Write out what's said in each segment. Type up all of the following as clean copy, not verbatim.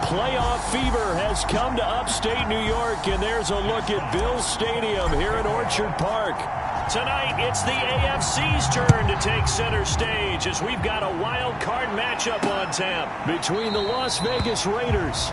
Playoff fever has come to upstate New York, and there's a look at Bills Stadium here at Orchard Park. Tonight, it's the AFC's turn to take center stage as we've got a wild card matchup on tap between the Las Vegas Raiders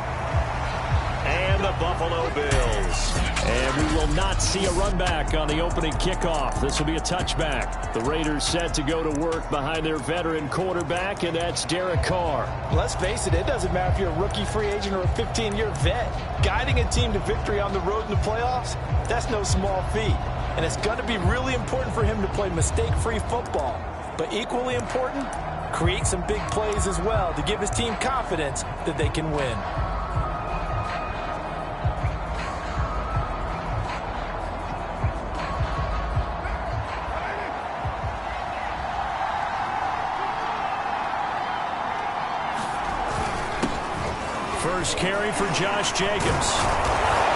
and the Buffalo Bills. And we will not see a run back on the opening kickoff. This will be a touchback. The Raiders set to go to work behind their veteran quarterback, and that's Derek Carr. Let's face it doesn't matter if you're a rookie free agent or a 15-year vet. Guiding a team to victory on the road in the playoffs, that's no small feat. And it's going to be really important for him to play mistake-free football. But equally important, create some big plays as well to give his team confidence that they can win. First carry for Josh Jacobs.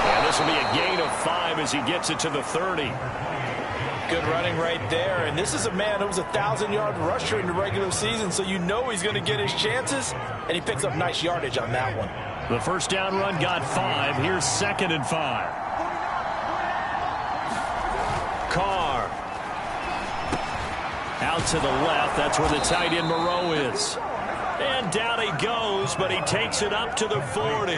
And this will be a gain of 5 as he gets it to the 30. Good running right there. And this is a man who was a 1,000-yard rusher in the regular season, so you know he's going to get his chances. And he picks up nice yardage on that one. The first down run got 5. Here's 2nd and 5. Carr. Out to the left. That's where the tight end Moreau is. And down he goes, but he takes it up to the 40.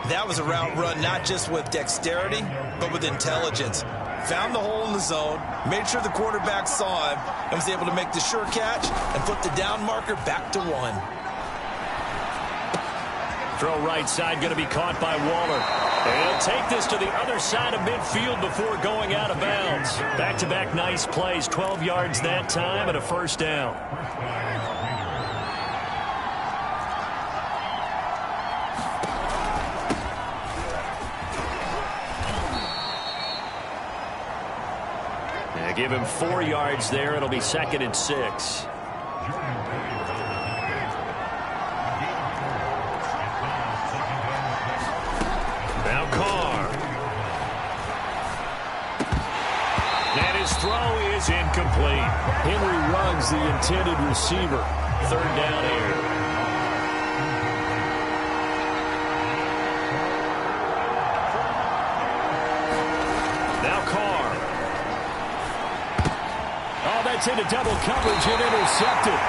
That was a route run not just with dexterity, but with intelligence. Found the hole in the zone, made sure the quarterback saw him, and was able to make the sure catch and put the down marker back to 1. Throw right side, going to be caught by Waller. And he'll take this to the other side of midfield before going out of bounds. Back-to-back nice plays, 12 yards that time and a first down. Give him 4 yards there. It'll be 2nd and 6. Now Carr. And his throw is incomplete. Henry Ruggs, the intended receiver. 3rd down here. Into double coverage and intercepted.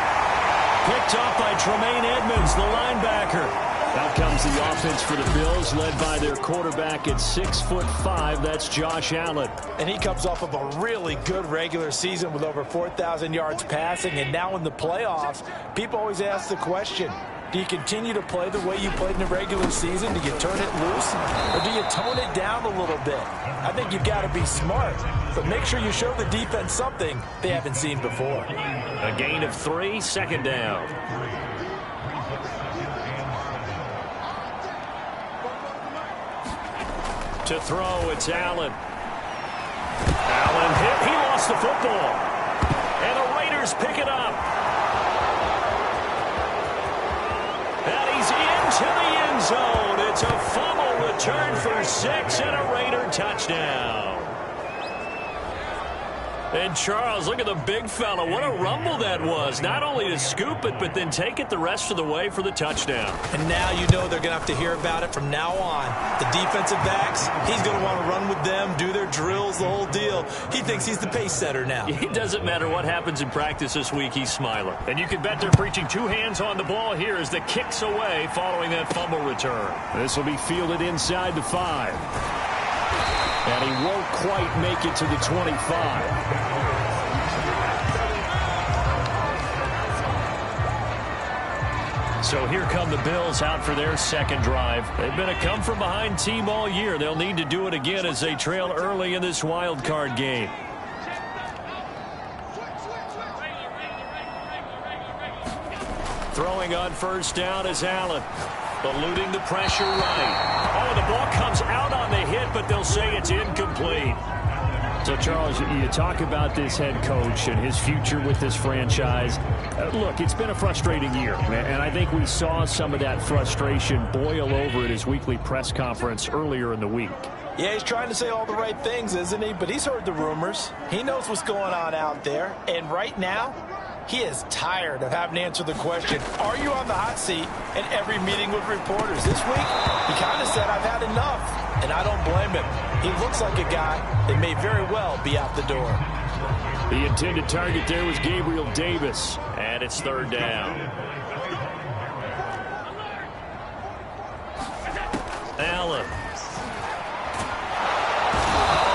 Picked off by Tremaine Edmonds, the linebacker. Out comes the offense for the Bills, led by their quarterback at 6'5". That's Josh Allen. And he comes off of a really good regular season with over 4,000 yards passing. And now in the playoffs, people always ask the question, do you continue to play the way you played in the regular season? Do you turn it loose? Or do you tone it down a little bit? I think you've got to be smart. But make sure you show the defense something they haven't seen before. A gain of 3, 2nd down. To throw, it's Allen. Allen hit. He lost the football. And the Raiders pick it up. And he's into the end zone. It's a fumble return for 6 and a Raider touchdown. And Charles, look at the big fella. What a rumble that was. Not only to scoop it, but then take it the rest of the way for the touchdown. And now you know they're going to have to hear about it from now on. The defensive backs, he's going to want to run with them, do their drills, the whole deal. He thinks he's the pace setter now. It doesn't matter what happens in practice this week, he's smiling. And you can bet they're preaching 2 hands on the ball here as the kick's away following that fumble return. This will be fielded inside the 5. And he won't quite make it to the 25. So here come the Bills out for their 2nd drive. They've been a come-from-behind team all year. They'll need to do it again as they trail early in this wild card game. Throwing on first down is Allen. Eluding the pressure right. Oh, the ball comes out on the hit, but they'll say it's incomplete. So, Charles, you talk about this head coach and his future with this franchise. Look, it's been a frustrating year, and I think we saw some of that frustration boil over at his weekly press conference earlier in the week. Yeah, he's trying to say all the right things, isn't he? But he's heard the rumors. He knows what's going on out there. And right now, He is tired of having to answer the question, are you on the hot seat, in every meeting with reporters. This week, he kind of said, I've had enough, and I don't blame him. He looks like a guy that may very well be out the door. The intended target there was Gabriel Davis, and it's third down. Allen.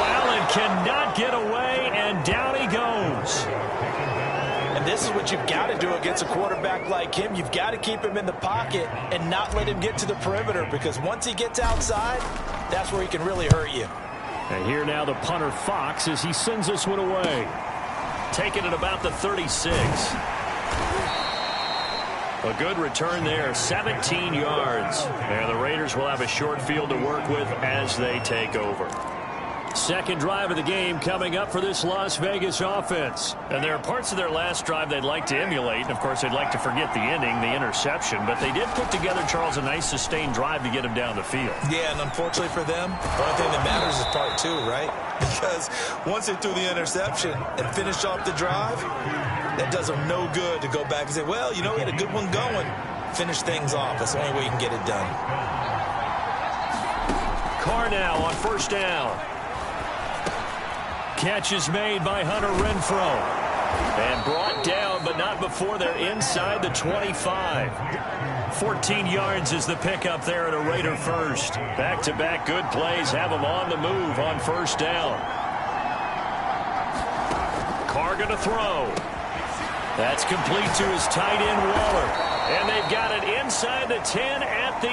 Allen cannot get away, and down he goes. And this is what you've got to do against a quarterback like him. You've got to keep him in the pocket and not let him get to the perimeter, because once he gets outside, that's where he can really hurt you. And here now the punter Fox as he sends this one away. Taken at about the 36. A good return there, 17 yards. And the Raiders will have a short field to work with as they take over. Second drive of the game coming up for this Las Vegas offense. And there are parts of their last drive they'd like to emulate. And, of course, they'd like to forget the ending, the interception. But they did put together, Charles, a nice sustained drive to get him down the field. Yeah, and unfortunately for them, the only thing that matters is part two, right? Because once they threw the interception and finished off the drive, that does them no good to go back and say, well, you know, we had a good one going. Finish things off. That's the only way you can get it done. Carr now on first down. Catch is made by Hunter Renfrow. And brought down, but not before they're inside the 25. 14 yards is the pickup there at a Raider first. Back-to-back good plays have them on the move on first down. Carr going to throw. That's complete to his tight end, Waller. And they've got it inside the 10 at the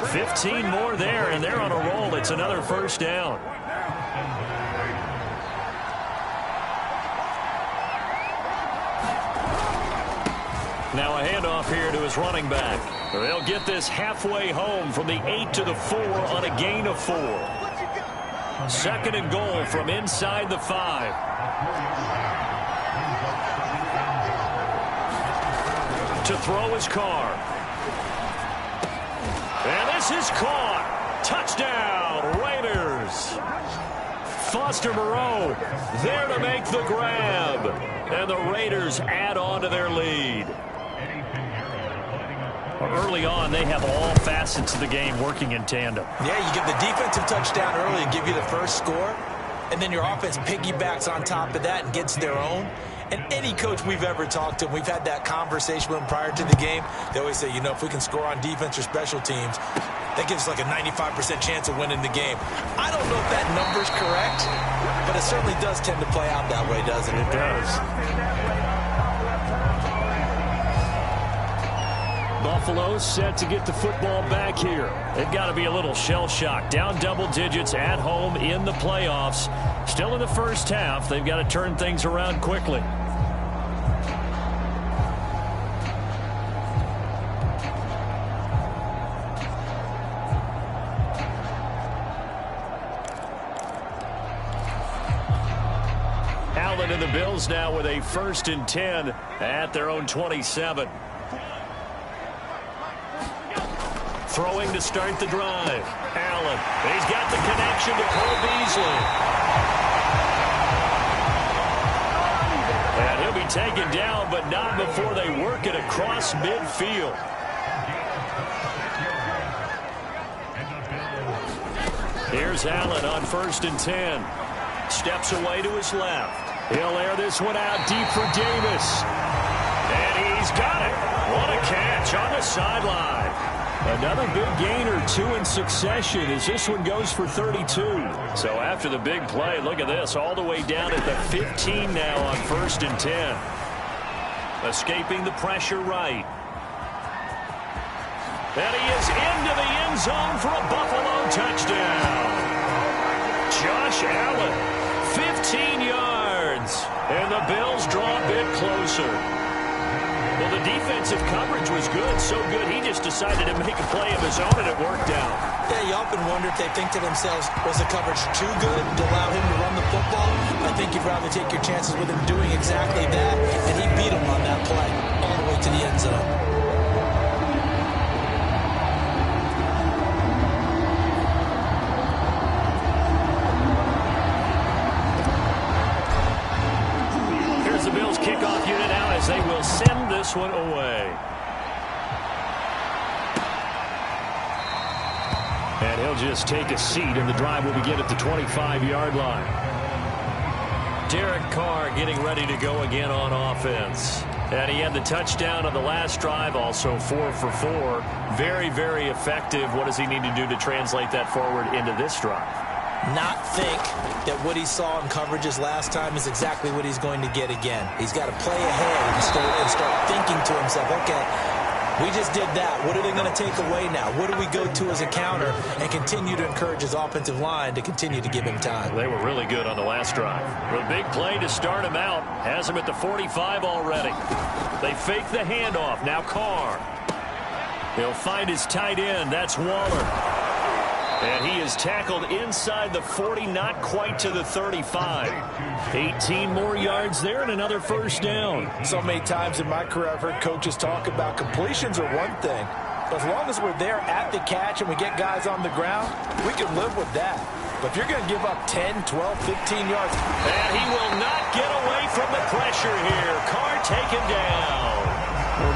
8. 15 more there, and they're on a roll. It's another first down. Now a handoff here to his running back. They'll get this halfway home from the 8 to the 4 on a gain of 4. Second and goal from inside the 5. To throw is Carr. And this is caught. Touchdown, Raiders. Foster Moreau there to make the grab. And the Raiders add on to their lead. Early on, they have all facets of the game working in tandem. Yeah, you give the defensive touchdown early and give you the first score, and then your offense piggybacks on top of that and gets their own. And any coach we've ever talked to, we've had that conversation with them prior to the game, they always say, you know, if we can score on defense or special teams, that gives us like a 95% chance of winning the game. I don't know if that number's correct, but it certainly does tend to play out that way, doesn't it? It does. Buffalo set to get the football back here. They've got to be a little shell-shocked. Down double digits at home in the playoffs. Still in the first half. They've got to turn things around quickly. Allen and the Bills now with a 1st and 10 at their own 27. Throwing to start the drive. Allen. He's got the connection to Cole Beasley. And he'll be taken down, but not before they work it across midfield. Here's Allen on 1st and 10. Steps away to his left. He'll air this one out deep for Davis. And he's got it. What a catch on the sideline. Another big gain or 2 in succession as this one goes for 32. So after the big play, look at this, all the way down at the 15 now on 1st and 10. Escaping the pressure right. And he is into the end zone for a Buffalo touchdown. Josh Allen, 15 yards. And the Bills draw a bit closer. Well, the defensive coverage was good, so good he just decided to make a play of his own, and it worked out. Yeah, you often wonder if they think to themselves, was the coverage too good to allow him to run the football? I think you'd rather take your chances with him doing exactly that, and he beat him on that play all the way to the end zone. Here's the Bills kick And he'll just take a seat, and the drive will begin at the 25-yard line. Derek Carr getting ready to go again on offense. And he had the touchdown on the last drive, also 4 for 4. Very, very effective. What does he need to do to translate that forward into this drive? Not think that what he saw in coverages last time is exactly what he's going to get again. He's got to play ahead and start thinking to himself, okay, we just did that. What are they going to take away now? What do we go to as a counter? And continue to encourage his offensive line to continue to give him time. They were really good on the last drive. A big play to start him out. Has him at the 45 already. They fake the handoff. Now Carr. He'll find his tight end. That's Waller. And he is tackled inside the 40, not quite to the 35. 18 more yards there and another first down. So many times in my career I've heard coaches talk about completions are one thing. But as long as we're there at the catch and we get guys on the ground, we can live with that. But if you're going to give up 10, 12, 15 yards. And he will not get away from the pressure here. Carr taken down.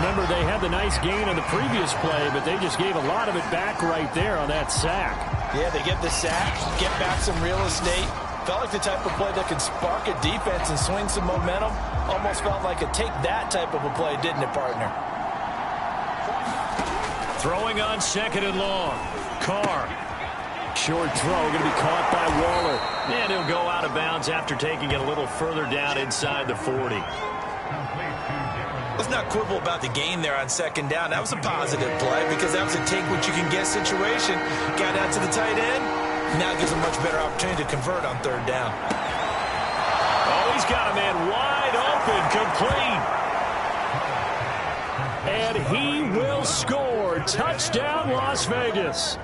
Remember, they had the nice gain on the previous play, but they just gave a lot of it back right there on that sack. Yeah, they get the sack, get back some real estate. Felt like the type of play that could spark a defense and swing some momentum. Almost felt like a take that type of a play, didn't it, partner? Throwing on 2nd and long. Carr. Short throw, going to be caught by Waller. And he'll go out of bounds after taking it a little further down inside the 40. Let's not quibble about the gain there on 2nd down. That was a positive play because that was a take-what-you-can-get situation. Got out to the tight end. Now gives a much better opportunity to convert on 3rd down. Oh, he's got a man wide open, complete. And he will score. Touchdown, Las Vegas.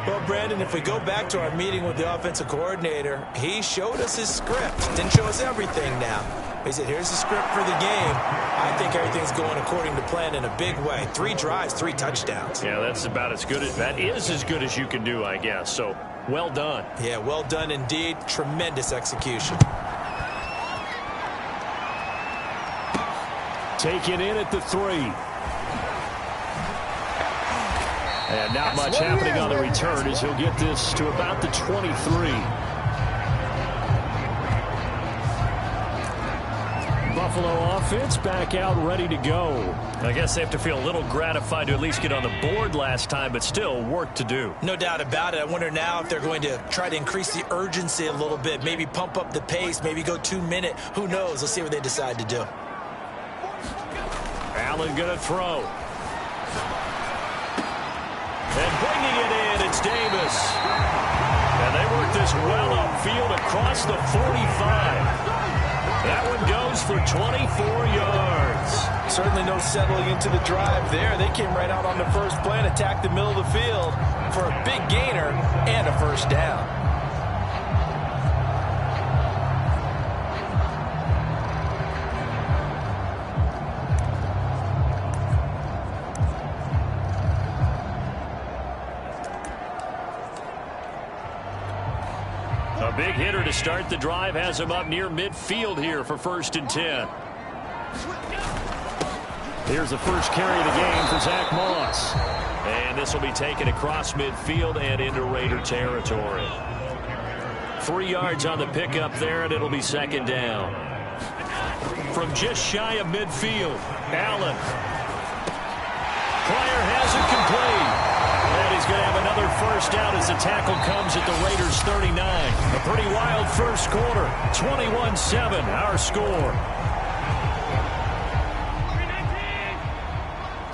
Well, Brandon, if we go back to our meeting with the offensive coordinator, he showed us his script. Didn't show us everything now. He said, here's the script for the game. I think everything's going according to plan in a big way. 3 drives, 3 touchdowns. Yeah, that's about as good as that is as good as you can do, I guess. So, well done. Yeah, well done indeed. Tremendous execution. Taken in at the 3. And not much happening on the return as he'll get this to about the 23. Buffalo offense back out ready to go. I guess they have to feel a little gratified to at least get on the board last time, but still work to do. No doubt about it. I wonder now if they're going to try to increase the urgency a little bit, maybe pump up the pace, maybe go 2-minute. Who knows? Let's see what they decide to do. Allen going to throw. And bringing it in, it's Davis. And they work this well upfield across the 45. That one goes for 24 yards. Certainly no settling into the drive there. They came right out on the first play and attacked the middle of the field for a big gainer and a first down. A big hitter to start the drive has him up near midfield here for 1st and 10. Here's the first carry of the game for Zach Moss. And this will be taken across midfield and into Raider territory. 3 yards on the pickup there, and it'll be 2nd down. From just shy of midfield, Allen. Pryor has it complete. And he's going to have another first down as the tackle comes at the Raiders' 39. A pretty wild first quarter. 21-7, our score.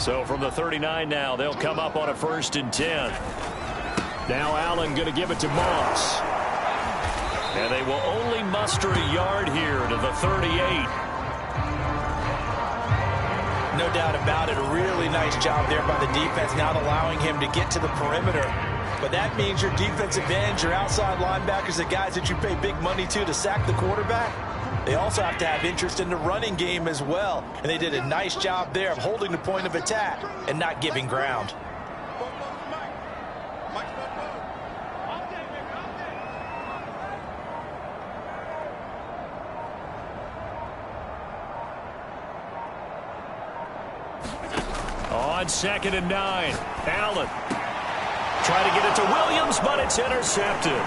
So from the 39 now, they'll come up on a 1st and 10. Now Allen going to give it to Moss. And they will only muster a yard here to the 38. No doubt about it. A really nice job there by the defense, not allowing him to get to the perimeter. But that means your defensive ends, your outside linebackers, the guys that you pay big money to sack the quarterback, they also have to have interest in the running game as well. And they did a nice job there of holding the point of attack and not giving ground. On 2nd and 9, Allen Try to get it to Williams, but it's intercepted.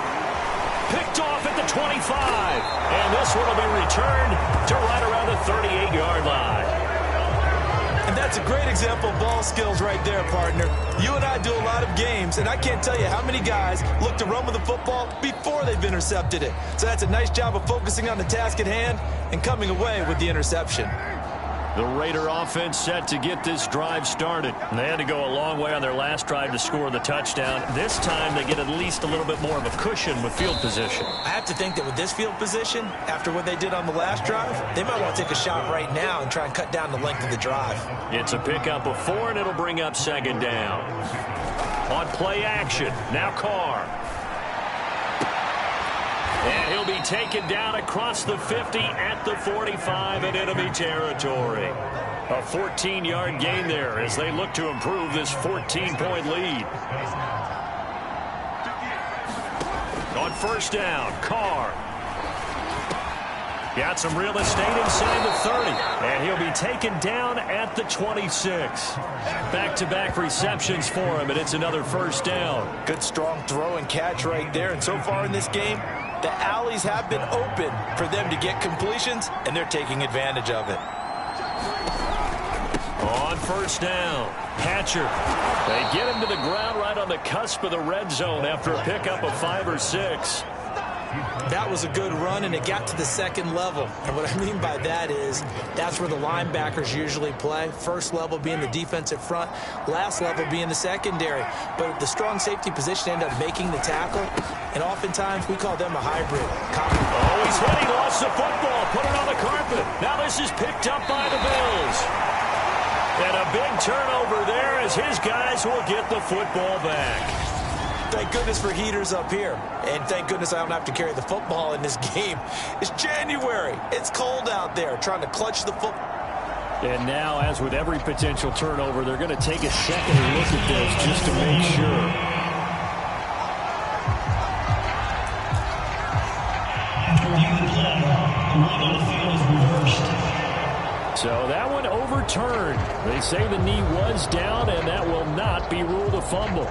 Picked off at the 25. And this one will be returned to right around the 38-yard line. And that's a great example of ball skills right there, partner. You and I do a lot of games, and I can't tell you how many guys look to run with the football before they've intercepted it. So that's a nice job of focusing on the task at hand and coming away with the interception. The Raider offense set to get this drive started. And they had to go a long way on their last drive to score the touchdown. This time they get at least a little bit more of a cushion with field position. I have to think that with this field position, after what they did on the last drive, they might want to take a shot right now and try and cut down the length of the drive. It's a pickup of 4, and it'll bring up second down. On play action, now Carr. And he'll be taken down across the 50 at the 45 in enemy territory. A 14-yard gain there as they look to improve this 14-point lead. On first down, Carr. Got some real estate inside the 30. And he'll be taken down at the 26. Back-to-back receptions for him, and it's another first down. Good, strong throw and catch right there. And so far in this game, the alleys have been open for them to get completions, and they're taking advantage of it. On first down, Hatcher. They get him to the ground right on the cusp of the red zone after a pickup of 5 or 6. That was a good run, and it got to the second level. And what I mean by that is that's where the linebackers usually play. First level being the defensive front, last level being the secondary. But the strong safety position ended up making the tackle, and oftentimes we call them a hybrid. Oh, he's hit. He lost the football. Put it on the carpet. Now this is picked up by the Bills. And a big turnover there as his guys will get the football back. Thank goodness for heaters up here. And thank goodness I don't have to carry the football in this game. It's January. It's cold out there trying to clutch the football. And now, as with every potential turnover, they're going to take a second look at this just to make sure. So that one overturned. They say the knee was down, and that will not be ruled a fumble.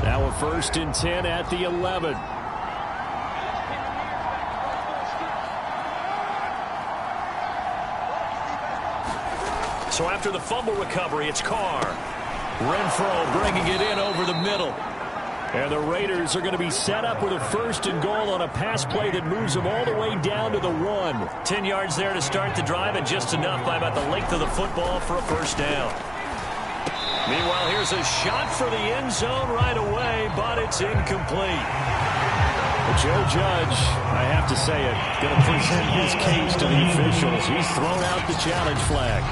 Now a 1st and 10 at the 11. So after the fumble recovery, it's Carr. Renfro bringing it in over the middle. And the Raiders are going to be set up with a 1st and goal on a pass play that moves them all the way down to the 1. 10 yards there to start the drive, and just enough by about the length of the football for a first down. Meanwhile, here's a shot for the end zone right away, but it's incomplete. Joe Judge, I have to say it, going to present his case to the officials. He's thrown out the challenge flag.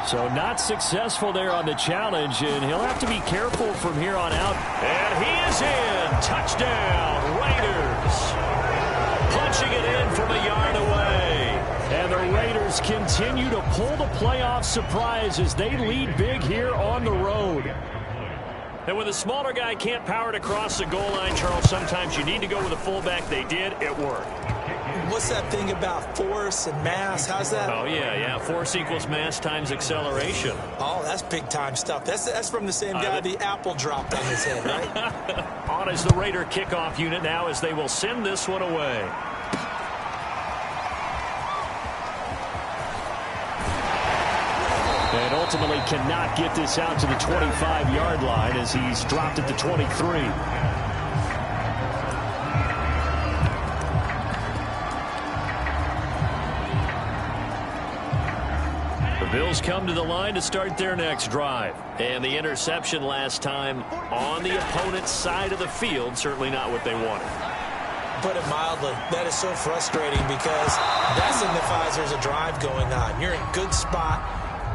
So not successful there on the challenge, and he'll have to be careful from here on out. And he is in. Touchdown, Raiders. Punching it in from a yard away. And the Raiders continue to pull the playoff surprise as they lead big here on the road. And when the smaller guy can't power it across the goal line, Charles, sometimes you need to go with a fullback. They did. It worked. What's that thing about force and mass? How's that? Oh, yeah. Force equals mass times acceleration. Oh, that's big-time stuff. That's from the same guy the apple dropped on his head, right? On is the Raider kickoff unit now as they will send this one away. And ultimately cannot get this out to the 25-yard line as he's dropped at the 23. Bills come to the line to start their next drive. And the interception last time on the opponent's side of the field, certainly not what they wanted. Put it mildly, that is so frustrating because that signifies there's a drive going on. You're in a good spot,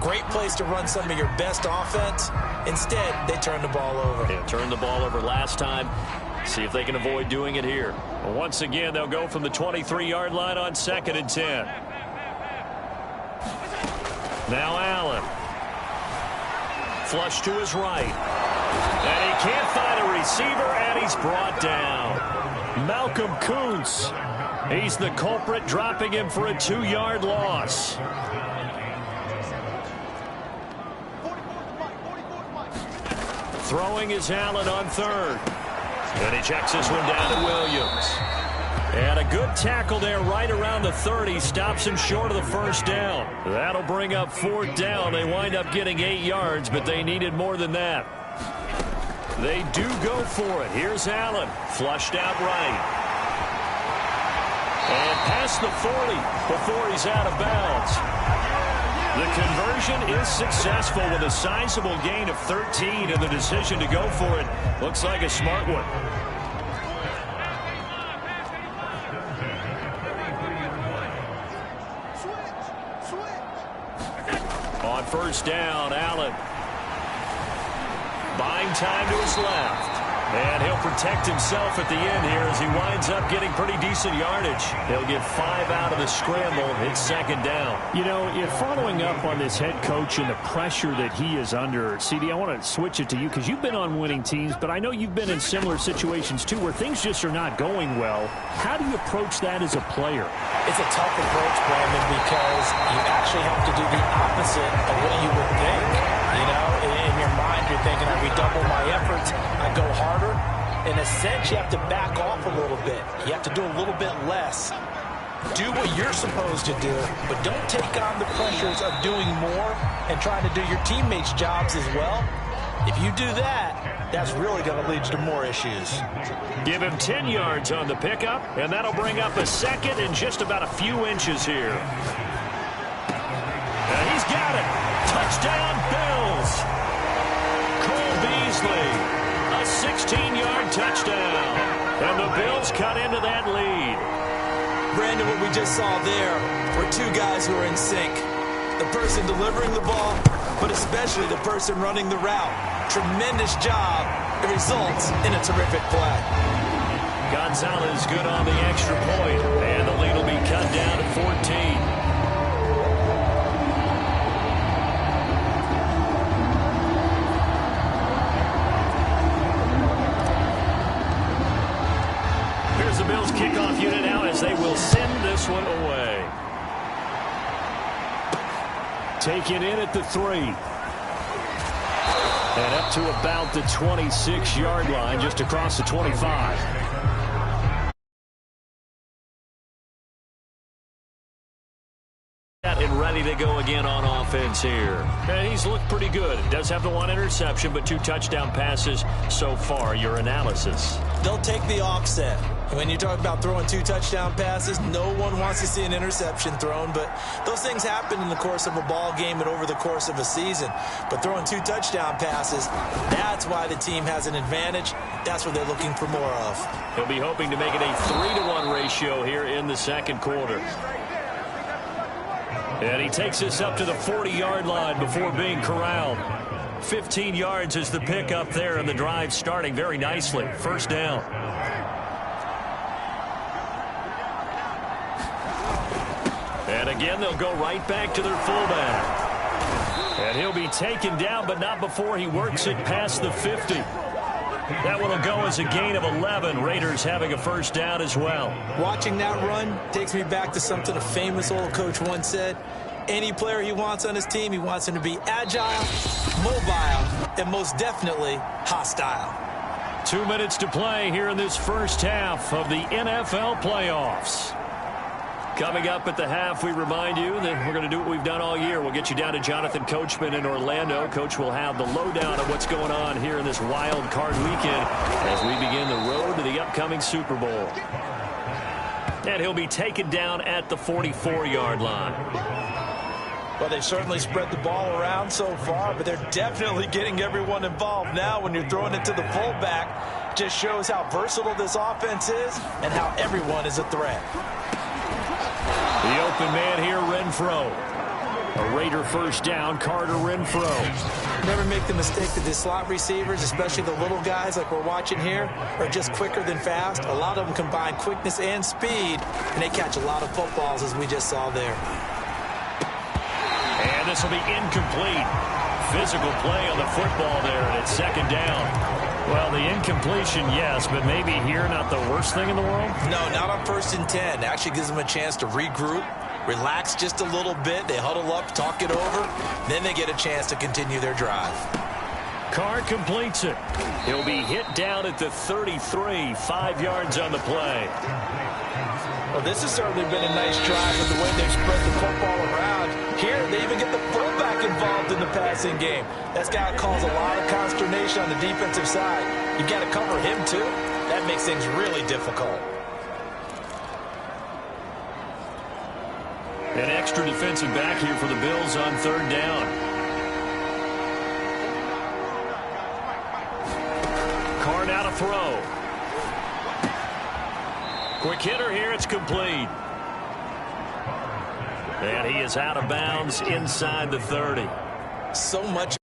great place to run some of your best offense. Instead, they turn the ball over. They turned the ball over last time. See if they can avoid doing it here. Well, once again, they'll go from the 23-yard line on 2nd and 10. Now Allen. Flush to his right. And he can't find a receiver, and he's brought down. Malcolm Kuntz. He's the culprit, dropping him for a 2-yard loss. Throwing is Allen on third. And he checks this one down to Williams. And a good tackle there right around the 30. Stops him short of the first down. That'll bring up 4th down. They wind up getting 8 yards, but they needed more than that. They do go for it. Here's Allen. Flushed out right. And past the 40 before he's out of bounds. The conversion is successful with a sizable gain of 13, and the decision to go for it looks like a smart one. On first down, Allen. Buying time to his left. And he'll protect himself at the end here as he winds up getting pretty decent yardage. He'll get 5 out of the scramble. It's 2nd down. You know, following up on this head coach and the pressure that he is under, CD, I want to switch it to you because you've been on winning teams, but I know you've been in similar situations too where things just are not going well. How do you approach that as a player? It's a tough approach, Brandon, because you actually have to do the opposite of what you would think. You know, in your mind, you're thinking, I redouble my efforts, I go harder. In a sense, you have to back off a little bit. You have to do a little bit less. Do what you're supposed to do, but don't take on the pressures of doing more and trying to do your teammates' jobs as well. If you do that, that's really going to lead to more issues. Give him 10 yards on the pickup, and that'll bring up a 2nd and just about a few inches here. And he's got it. Touchdown, Bills. Cole Beasley, a 16-yard touchdown. And the Bills cut into that lead. Brandon, what we just saw there were 2 guys who are in sync. The person delivering the ball, but especially the person running the route. Tremendous job. It results in a terrific play. Gonzalez good on the extra point, and the lead will be cut down to 14. Here's the Bills kickoff unit now as they will send this one away. Taken in at the 3. And up to about the 26-yard line, just across the 25. And ready to go again on offense here. And he's looked pretty good. Does have the 1 interception, but 2 touchdown passes so far. Your analysis? They'll take the offset. When you talk about throwing 2 touchdown passes, no one wants to see an interception thrown, but those things happen in the course of a ball game and over the course of a season. But throwing 2 touchdown passes, that's why the team has an advantage. That's what they're looking for more of. He'll be hoping to make it a 3-to-1 ratio here in the 2nd quarter. And he takes this up to the 40-yard line before being corralled. 15 yards is the pickup there, and the drive starting very nicely. 1st down. And again, they'll go right back to their fullback. And he'll be taken down, but not before he works it past the 50. That one will go as a gain of 11. Raiders having a 1st down as well. Watching that run takes me back to something a famous old coach once said. Any player he wants on his team, he wants him to be agile, mobile, and most definitely hostile. 2 minutes to play here in this first half of the NFL playoffs. Coming up at the half, we remind you that we're going to do what we've done all year. We'll get you down to Jonathan Coachman in Orlando. Coach will have the lowdown of what's going on here in this wild card weekend as we begin the road to the upcoming Super Bowl. And he'll be taken down at the 44-yard line. Well, they certainly spread the ball around so far, but they're definitely getting everyone involved now when you're throwing it to the fullback. Just shows how versatile this offense is and how everyone is a threat. The open man here, Renfro. A Raider 1st down, Carter Renfro. Never make the mistake that the slot receivers, especially the little guys like we're watching here, are just quicker than fast. A lot of them combine quickness and speed, and they catch a lot of footballs, as we just saw there. And this will be incomplete. physical play on the football there, and it's second down. Well, the incompletion, yes, but maybe here not the worst thing in the world? No, not on 1st and 10. Actually gives them a chance to regroup, relax just a little bit. They huddle up, talk it over. Then they get a chance to continue their drive. Carr completes it. He'll be hit down at the 33, 5 yards on the play. Well, this has certainly been a nice drive with the way they've spread the football around. Here, they even get the fullback involved in the passing game. That's got to cause a lot of consternation on the defensive side. You've got to cover him, too. That makes things really difficult. An extra defensive back here for the Bills on 3rd down. Carr now to throw. Quick hitter here. It's complete. And he is out of bounds inside the 30. So much